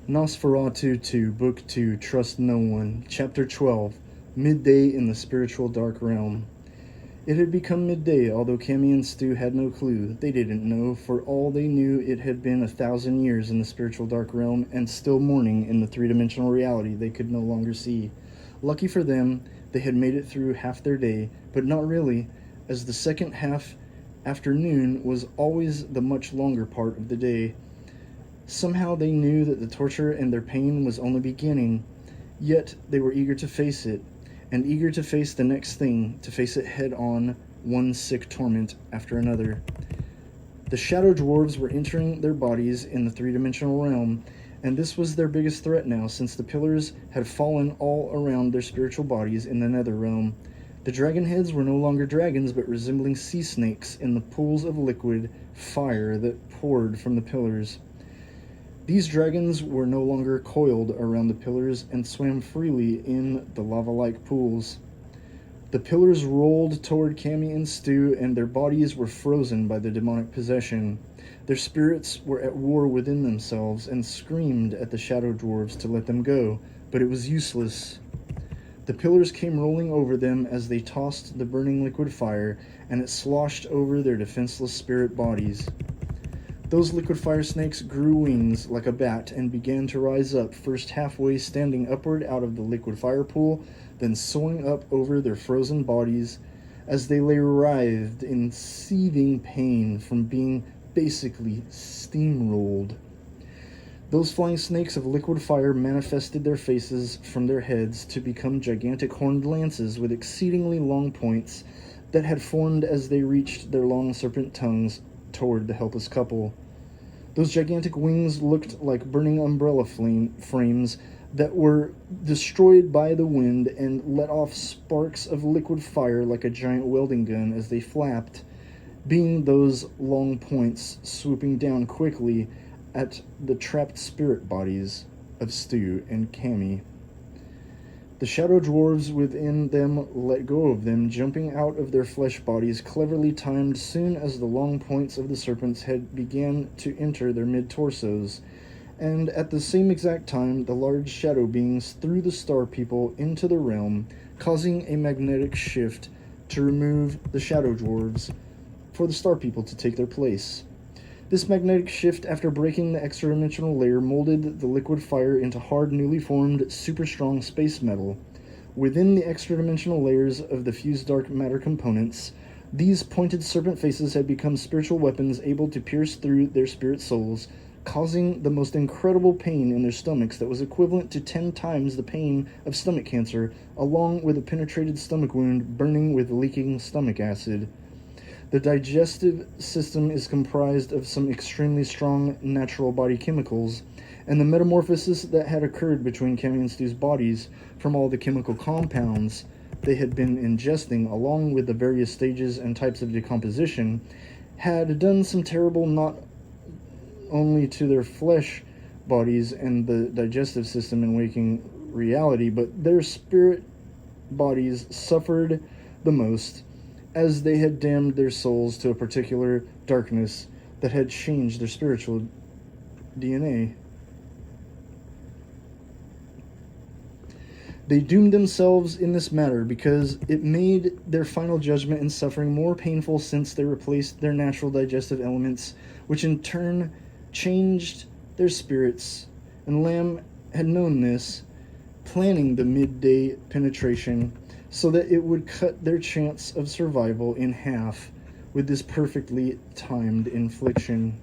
NOS4A22, Book 2, Trust No One, Chapter 12, Midday in the Spiritual Dark Realm. It had become midday, although Cammy and Stu had no clue. They didn't know. For all they knew, it had been 1,000 years in the spiritual dark realm, and still morning in the three-dimensional reality they could no longer see. Lucky for them, they had made it through half their day, but not really, as the second half afternoon was always the much longer part of the day. Somehow they knew that the torture and their pain was only beginning, yet they were eager to face it, and eager to face the next thing, to face it head on, one sick torment after another. The shadow dwarves were entering their bodies in the three-dimensional realm, and this was their biggest threat now, since the pillars had fallen all around their spiritual bodies in the nether realm. The dragon heads were no longer dragons, but resembling sea snakes in the pools of liquid fire that poured from the pillars. These dragons were no longer coiled around the pillars and swam freely in the lava-like pools. The pillars rolled toward Cammy and Stu, and their bodies were frozen by the demonic possession. Their spirits were at war within themselves and screamed at the shadow dwarves to let them go, but it was useless. The pillars came rolling over them as they tossed the burning liquid fire, and it sloshed over their defenseless spirit bodies. Those liquid fire snakes grew wings like a bat and began to rise up, first halfway standing upward out of the liquid fire pool, then soaring up over their frozen bodies as they lay writhed in seething pain from being basically steamrolled. Those flying snakes of liquid fire manifested their faces from their heads to become gigantic horned lances with exceedingly long points that had formed as they reached their long serpent tongues toward the helpless couple. Those gigantic wings looked like burning umbrella frames that were destroyed by the wind and let off sparks of liquid fire like a giant welding gun as they flapped, being those long points swooping down quickly at the trapped spirit bodies of Stu and Cammy. The shadow dwarves within them let go of them, jumping out of their flesh bodies, cleverly timed soon as the long points of the serpents had began to enter their mid-torsos. And at the same exact time, the large shadow beings threw the star people into the realm, causing a magnetic shift to remove the shadow dwarves for the star people to take their place. This magnetic shift, after breaking the extra-dimensional layer, molded the liquid fire into hard, newly formed, super-strong space metal. Within the extra-dimensional layers of the fused dark matter components, these pointed serpent faces had become spiritual weapons able to pierce through their spirit souls, causing the most incredible pain in their stomachs that was equivalent to 10 times the pain of stomach cancer, along with a penetrated stomach wound burning with leaking stomach acid. The digestive system is comprised of some extremely strong natural body chemicals, and the metamorphosis that had occurred between Cammy and Stu's bodies from all the chemical compounds they had been ingesting, along with the various stages and types of decomposition, had done some terrible not only to their flesh bodies and the digestive system in waking reality, but their spirit bodies suffered the most, as they had damned their souls to a particular darkness that had changed their spiritual DNA. They doomed themselves in this matter because it made their final judgment and suffering more painful, since they replaced their natural digestive elements, which in turn changed their spirits. And Lamb had known this, planning the midday penetration so that it would cut their chance of survival in half with this perfectly timed infliction.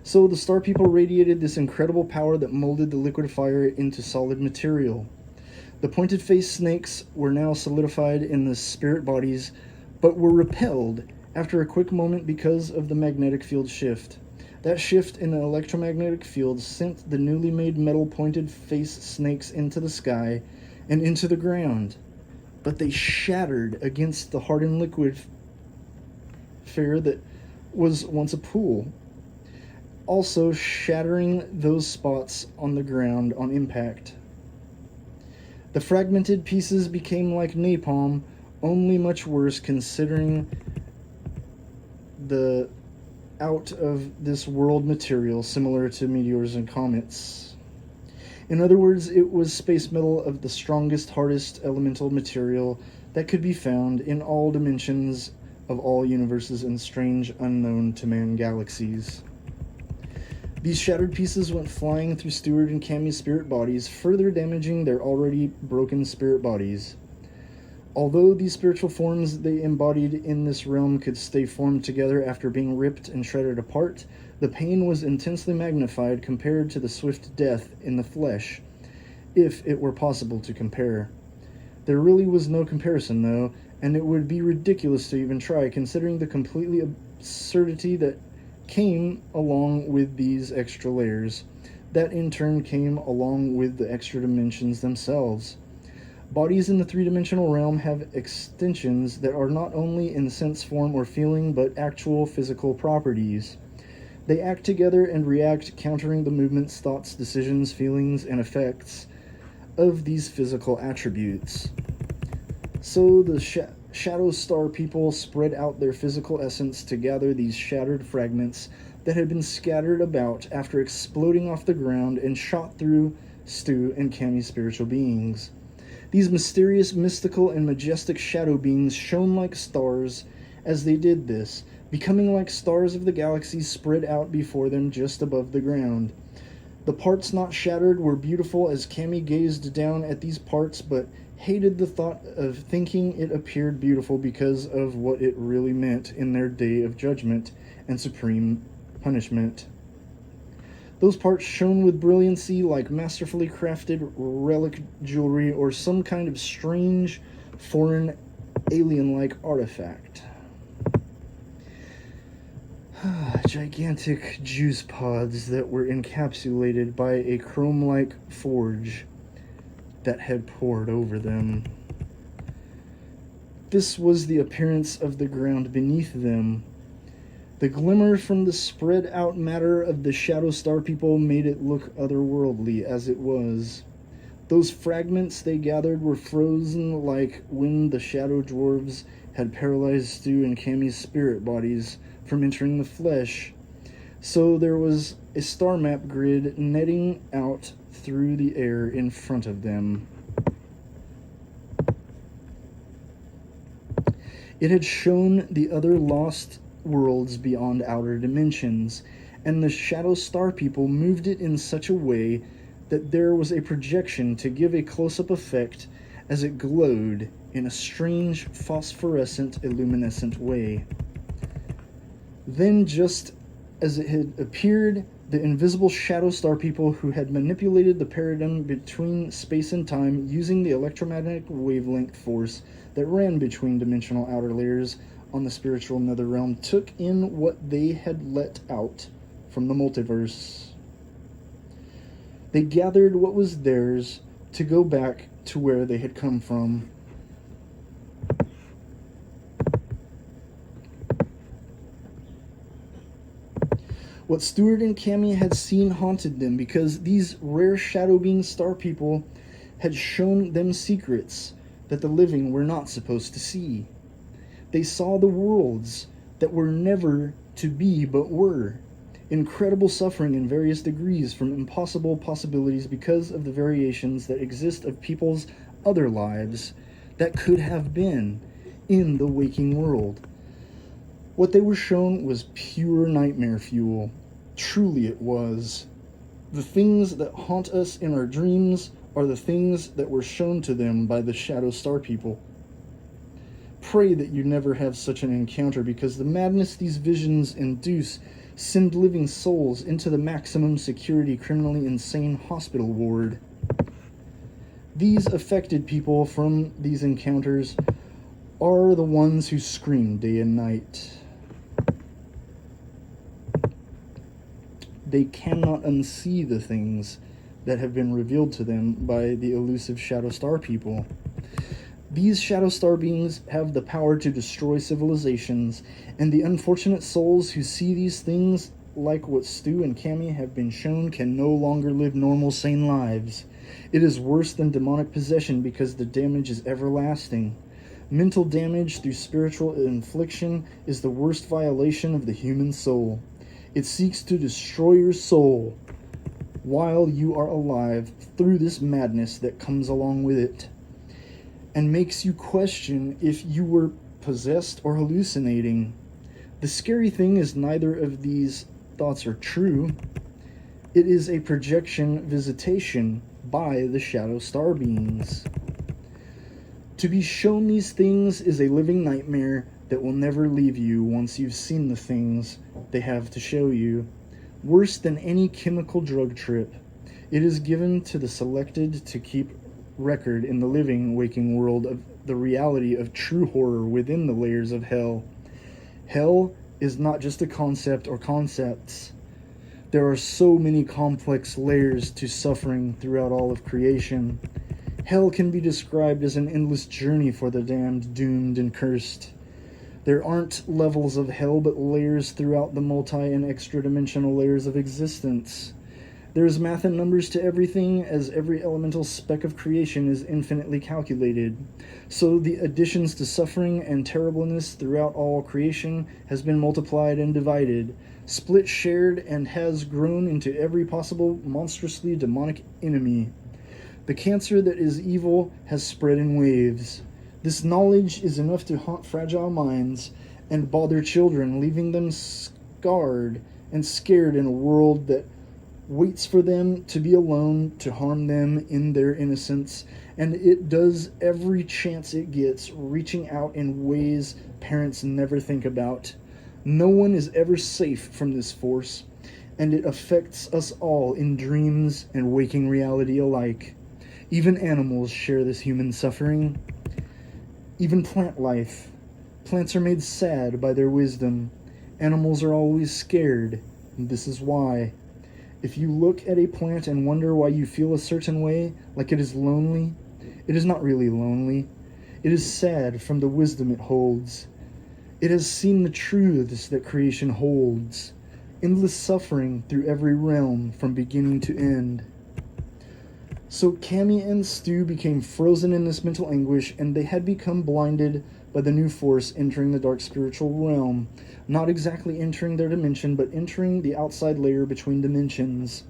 So the Star People radiated this incredible power that molded the liquid fire into solid material. The pointed-faced snakes were now solidified in the spirit bodies, but were repelled after a quick moment because of the magnetic field shift. That shift in the electromagnetic field sent the newly made metal pointed-faced snakes into the sky and into the ground, but they shattered against the hardened liquid fire that was once a pool, also shattering those spots on the ground on impact. The fragmented pieces became like napalm, only much worse, considering the out of this world material similar to meteors and comets. In other words, it was space metal of the strongest, hardest elemental material that could be found in all dimensions of all universes and strange, unknown to man galaxies. These shattered pieces went flying through Stewart and Cammy's spirit bodies, further damaging their already broken spirit bodies. Although these spiritual forms they embodied in this realm could stay formed together after being ripped and shredded apart, the pain was intensely magnified compared to the swift death in the flesh, if it were possible to compare. There really was no comparison, though, and it would be ridiculous to even try, considering the completely absurdity that came along with these extra layers, that in turn came along with the extra dimensions themselves. Bodies in the three-dimensional realm have extensions that are not only in sense, form, or feeling, but actual physical properties. They act together and react, countering the movements, thoughts, decisions, feelings, and effects of these physical attributes. So the Shadow Star people spread out their physical essence to gather these shattered fragments that had been scattered about after exploding off the ground and shot through Stu and Cammy's spiritual beings. These mysterious, mystical, and majestic shadow beings shone like stars as they did this, becoming like stars of the galaxy spread out before them just above the ground. The parts not shattered were beautiful as Cammy gazed down at these parts, but hated the thought of thinking it appeared beautiful because of what it really meant in their day of judgment and supreme punishment. Those parts shone with brilliancy like masterfully crafted relic jewelry or some kind of strange, foreign, alien-like artifact. Gigantic juice pods that were encapsulated by a chrome-like forge that had poured over them. This was the appearance of the ground beneath them. The glimmer from the spread-out matter of the Shadow Star people made it look otherworldly as it was. Those fragments they gathered were frozen like when the Shadow Dwarves had paralyzed Stu and Cammy's spirit bodies from entering the flesh. So there was a star map grid netting out through the air in front of them. It had shown the other lost worlds beyond outer dimensions, and the Shadow Star people moved it in such a way that there was a projection to give a close-up effect as it glowed in a strange phosphorescent, illuminescent way. Then, just as it had appeared, the invisible Shadow Star people who had manipulated the paradigm between space and time using the electromagnetic wavelength force that ran between dimensional outer layers on the spiritual nether realm took in what they had let out from the multiverse. They gathered what was theirs to go back to where they had come from. What Stewart and Cammy had seen haunted them because these rare shadow being star people had shown them secrets that the living were not supposed to see. They saw the worlds that were never to be but were. Incredible suffering in various degrees from impossible possibilities because of the variations that exist of people's other lives that could have been in the waking world. What they were shown was pure nightmare fuel. Truly it was. The things that haunt us in our dreams are the things that were shown to them by the Shadow Star people. Pray that you never have such an encounter, because the madness these visions induce send living souls into the maximum security criminally insane hospital ward. These affected people from these encounters are the ones who scream day and night. They cannot unsee the things that have been revealed to them by the elusive Shadow Star people. These Shadow Star beings have the power to destroy civilizations, and the unfortunate souls who see these things, like what Stu and Cammy have been shown, can no longer live normal, sane lives. It is worse than demonic possession because the damage is everlasting. Mental damage through spiritual infliction is the worst violation of the human soul. It seeks to destroy your soul while you are alive through this madness that comes along with it, and makes you question if you were possessed or hallucinating. The scary thing is neither of these thoughts are true. It is a projection visitation by the shadow star beings. To be shown these things is a living nightmare that will never leave you once you've seen the things they have to show you. Worse than any chemical drug trip, it is given to the selected to keep record in the living, waking world of the reality of true horror within the layers of hell. Hell is not just a concept or concepts. There are so many complex layers to suffering throughout all of creation. Hell can be described as an endless journey for the damned, doomed, and cursed. There aren't levels of hell, but layers throughout the multi- and extra-dimensional layers of existence. There is math and numbers to everything, as every elemental speck of creation is infinitely calculated. So the additions to suffering and terribleness throughout all creation has been multiplied and divided, split, shared, and has grown into every possible monstrously demonic enemy. The cancer that is evil has spread in waves. This knowledge is enough to haunt fragile minds and bother children, leaving them scarred and scared in a world that waits for them to be alone to harm them in their innocence, and it does every chance it gets, reaching out in ways parents never think about. No one is ever safe from this force, and it affects us all in dreams and waking reality alike. Even animals share this human suffering. Even plant life. Plants are made sad by their wisdom. Animals are always scared, and this is why. If you look at a plant and wonder why you feel a certain way, like it is lonely, it is not really lonely. It is sad from the wisdom it holds. It has seen the truths that creation holds. Endless suffering through every realm from beginning to end. So Cammy and Stu became frozen in this mental anguish, and they had become blinded by the new force entering the dark spiritual realm, not exactly entering their dimension, but entering the outside layer between dimensions.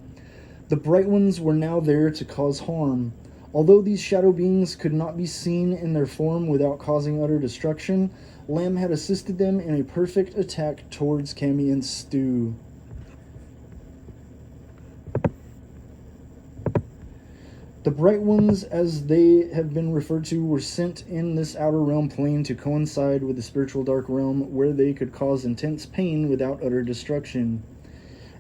The bright ones were now there to cause harm. Although these shadow beings could not be seen in their form without causing utter destruction, Lamb had assisted them in a perfect attack towards Cammy and Stu. The bright ones, as they have been referred to, were sent in this outer realm plane to coincide with the spiritual dark realm, where they could cause intense pain without utter destruction.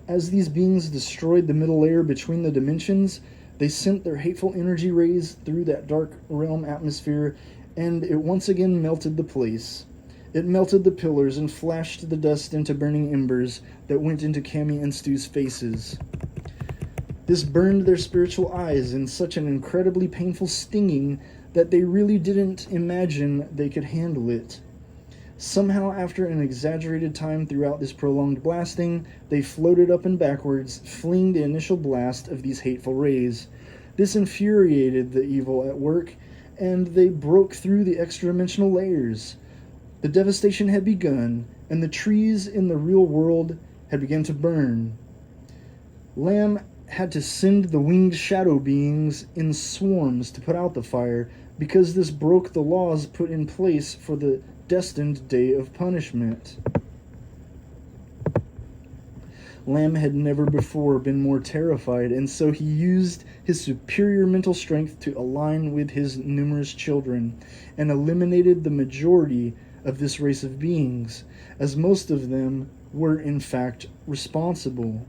As these beings destroyed the middle layer between the dimensions, they sent their hateful energy rays through that dark realm atmosphere, and it once again melted the place. It melted the pillars and flashed the dust into burning embers that went into Cammy and Stu's faces. This burned their spiritual eyes in such an incredibly painful stinging that they really didn't imagine they could handle it. Somehow, after an exaggerated time throughout this prolonged blasting, they floated up and backwards, fleeing the initial blast of these hateful rays. This infuriated the evil at work, and they broke through the extra-dimensional layers. The devastation had begun, and the trees in the real world had begun to burn. Lamb had to send the winged shadow beings in swarms to put out the fire, because this broke the laws put in place for the destined day of punishment. Lamb had never before been more terrified, and so he used his superior mental strength to align with his numerous children, and eliminated the majority of this race of beings, as most of them were in fact responsible.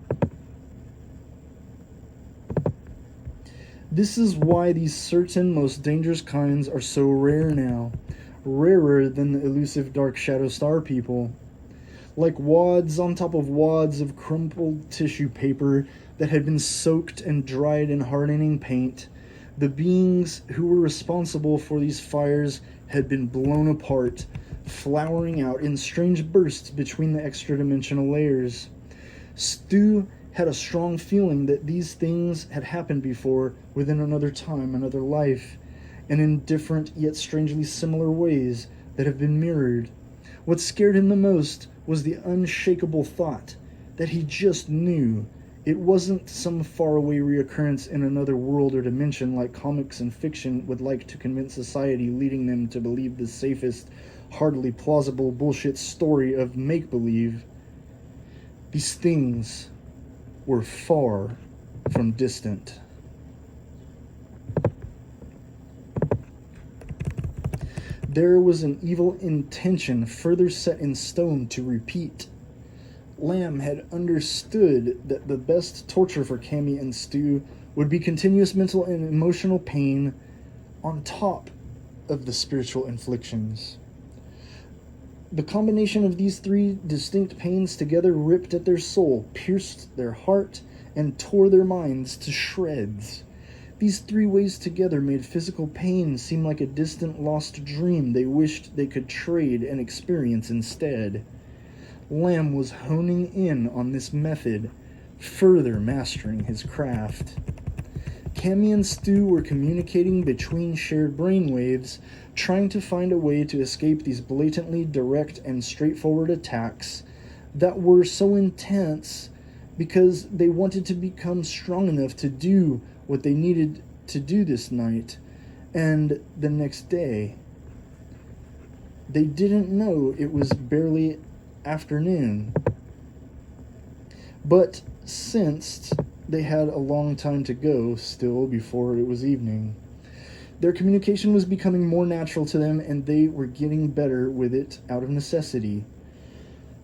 This is why these certain most dangerous kinds are so rare now, rarer than the elusive dark shadow star people. Like wads on top of wads of crumpled tissue paper that had been soaked and dried in hardening paint, the beings who were responsible for these fires had been blown apart, flowering out in strange bursts between the extra-dimensional layers. Stu had a strong feeling that these things had happened before within another time, another life, and in different yet strangely similar ways that have been mirrored. What scared him the most was the unshakable thought that he just knew. It wasn't some faraway reoccurrence in another world or dimension like comics and fiction would like to convince society, leading them to believe the safest, hardly plausible bullshit story of make-believe. These things were far from distant. There was an evil intention further set in stone to repeat. Lamb had understood that the best torture for Cammy and Stu would be continuous mental and emotional pain on top of the spiritual inflictions. The combination of these three distinct pains together ripped at their soul, pierced their heart, and tore their minds to shreds. These three ways together made physical pain seem like a distant lost dream they wished they could trade and experience instead. Lamb was honing in on this method, further mastering his craft. Cammy and Stu were communicating between shared brainwaves, trying to find a way to escape these blatantly direct and straightforward attacks that were so intense because they wanted to become strong enough to do what they needed to do this night and the next day. They didn't know it was barely afternoon, but sensed they had a long time to go still before it was evening. Their communication was becoming more natural to them, and they were getting better with it out of necessity.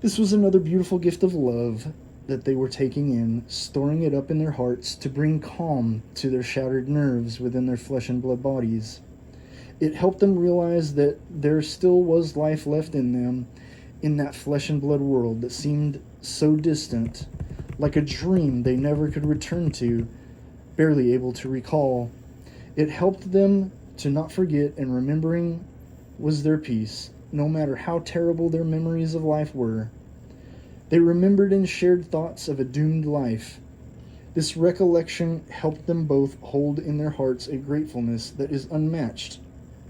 This was another beautiful gift of love that they were taking in, storing it up in their hearts to bring calm to their shattered nerves within their flesh and blood bodies. It helped them realize that there still was life left in them in that flesh and blood world that seemed so distant, like a dream they never could return to, barely able to recall. It helped them to not forget, and remembering was their peace, no matter how terrible their memories of life were. They remembered and shared thoughts of a doomed life. This recollection helped them both hold in their hearts a gratefulness that is unmatched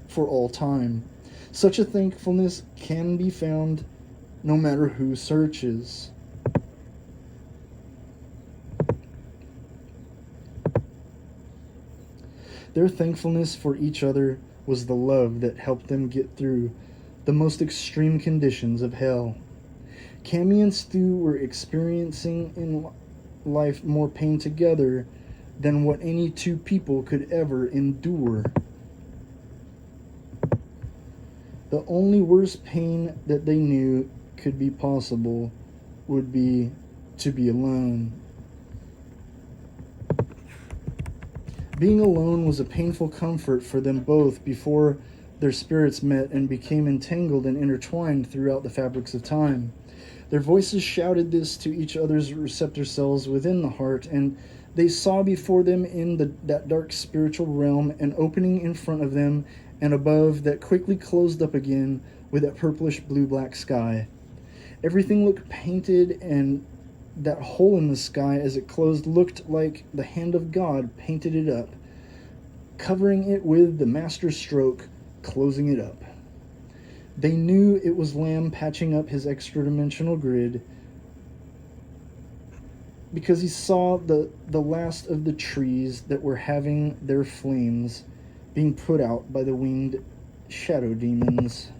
for all time. Such a thankfulness can be found no matter who searches. Their thankfulness for each other was the love that helped them get through the most extreme conditions of hell. Cammy and Stu were experiencing in life more pain together than what any two people could ever endure. The only worst pain that they knew could be possible would be to be alone. Being alone was a painful comfort for them both before their spirits met and became entangled and intertwined throughout the fabrics of time. Their voices shouted this to each other's receptor cells within the heart, and they saw before them in that dark spiritual realm an opening in front of them and above that quickly closed up again with that purplish blue-black sky. Everything looked painted, and that hole in the sky as it closed looked like the hand of God painted it up, covering it with the master stroke, closing it up. They knew it was Lamb patching up his extra-dimensional grid because he saw the last of the trees that were having their flames being put out by the winged shadow demons.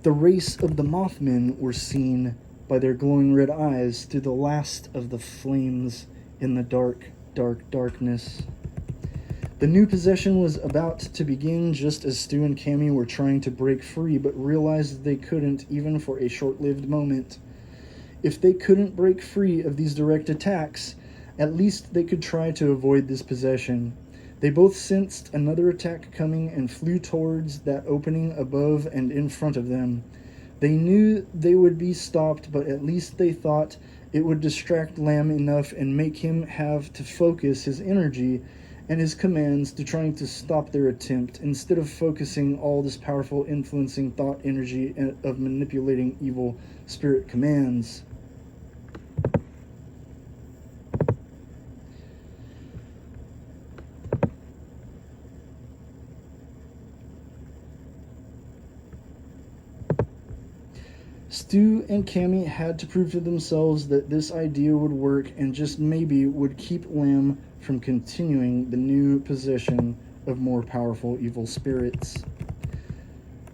The race of the Mothmen were seen by their glowing red eyes through the last of the flames in the darkness. The new possession was about to begin just as Stu and Cammy were trying to break free, but realized they couldn't, even for a short-lived moment. If they couldn't break free of these direct attacks, at least they could try to avoid this possession. They both sensed another attack coming and flew towards that opening above and in front of them. They knew they would be stopped, but at least they thought it would distract Lamb enough and make him have to focus his energy and his commands to trying to stop their attempt, instead of focusing all this powerful influencing thought energy of manipulating evil spirit commands. Stu and Cammy had to prove to themselves that this idea would work and just maybe would keep Lamb from continuing the new possession of more powerful evil spirits.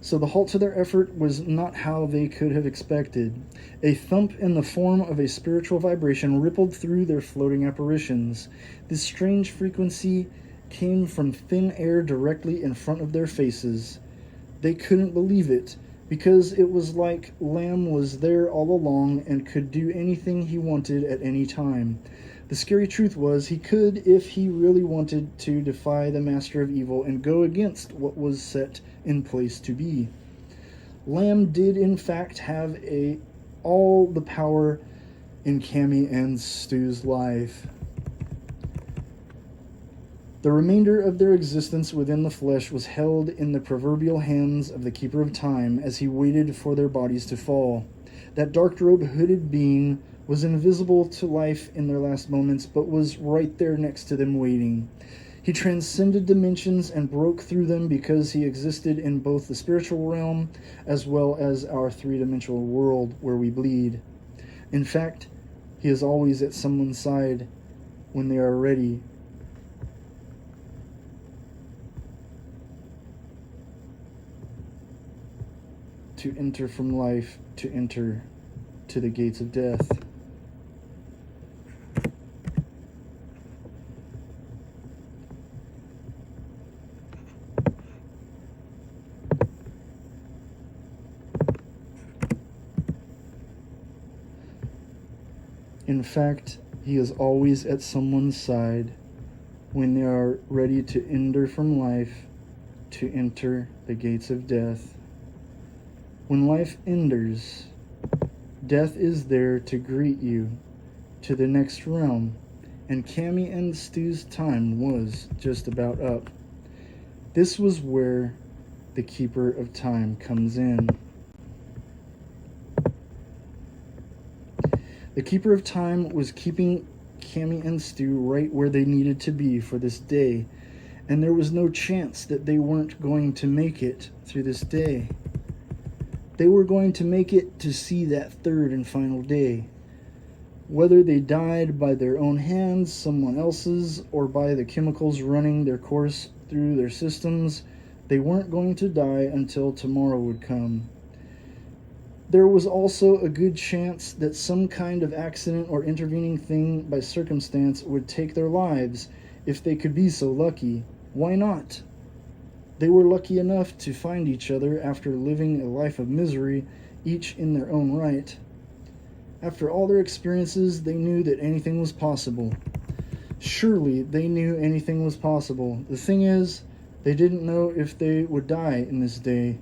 So the halt to their effort was not how they could have expected. A thump in the form of a spiritual vibration rippled through their floating apparitions. This strange frequency came from thin air directly in front of their faces. They couldn't believe it, because it was like Lamb was there all along and could do anything he wanted at any time. The scary truth was he could, if he really wanted to, defy the master of evil and go against what was set in place to be. Lamb did in fact have all the power in Cammy and Stu's life. The remainder of their existence within the flesh was held in the proverbial hands of the Keeper of Time as he waited for their bodies to fall. That dark-robed, hooded being was invisible to life in their last moments, but was right there next to them waiting. He transcended dimensions and broke through them because he existed in both the spiritual realm as well as our three-dimensional world where we bleed. In fact, he is always at someone's side when they are ready. To enter from life, to enter to the gates of death. In fact, he is always at someone's side when they are ready to enter from life, to enter the gates of death. When life enders, death is there to greet you to the next realm, and Cammy and Stu's time was just about up. This was where the Keeper of Time comes in. The Keeper of Time was keeping Cammy and Stu right where they needed to be for this day, and there was no chance that they weren't going to make it through this day. They were going to make it to see that third and final day. Whether they died by their own hands, someone else's, or by the chemicals running their course through their systems, they weren't going to die until tomorrow would come. There was also a good chance that some kind of accident or intervening thing by circumstance would take their lives if they could be so lucky. Why not? They were lucky enough to find each other after living a life of misery, each in their own right. After all their experiences, they knew that anything was possible. Surely they knew anything was possible. The thing is, they didn't know if they would die in this day.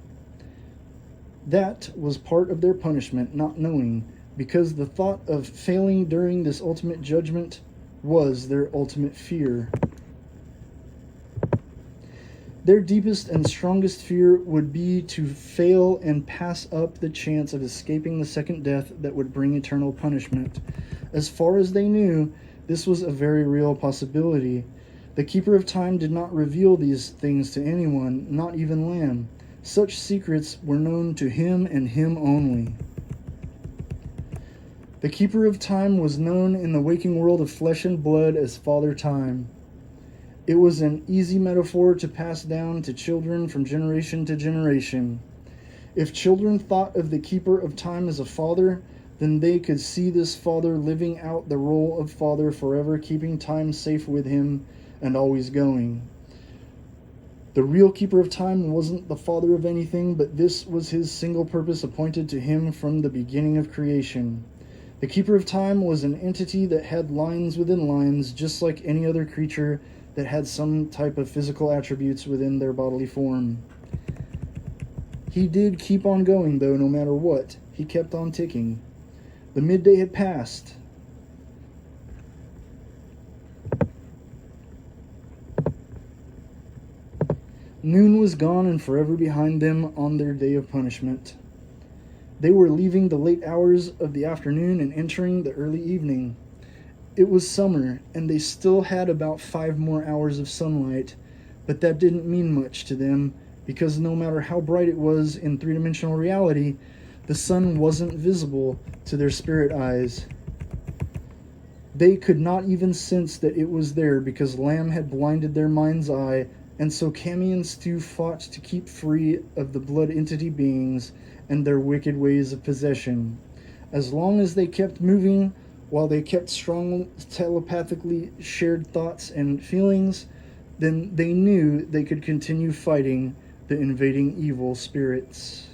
That was part of their punishment, not knowing, because the thought of failing during this ultimate judgment was their ultimate fear. Their deepest and strongest fear would be to fail and pass up the chance of escaping the second death that would bring eternal punishment. As far as they knew, this was a very real possibility. The Keeper of Time did not reveal these things to anyone, not even Lamb. Such secrets were known to him and him only. The Keeper of Time was known in the waking world of flesh and blood as Father Time. It was an easy metaphor to pass down to children from generation to generation. If children thought of the Keeper of Time as a father, then they could see this father living out the role of father forever, keeping time safe with him and always going. The real Keeper of Time wasn't the father of anything, but this was his single purpose appointed to him from the beginning of creation. The Keeper of Time was an entity that had lines within lines, just like any other creature that had some type of physical attributes within their bodily form. He did keep on going, though, no matter what. He kept on ticking. The midday had passed. Noon was gone and forever behind them on their day of punishment. They were leaving the late hours of the afternoon and entering the early evening. It was summer, and they still had about 5 more hours of sunlight, but that didn't mean much to them, because no matter how bright it was in three-dimensional reality, The sun wasn't visible to their spirit eyes. They could not even sense that it was there because Lamb had blinded their mind's eye, and so Cammy and Stu fought to keep free of the blood entity beings and their wicked ways of possession. As long as they kept moving, while they kept strong telepathically shared thoughts and feelings, then they knew they could continue fighting the invading evil spirits.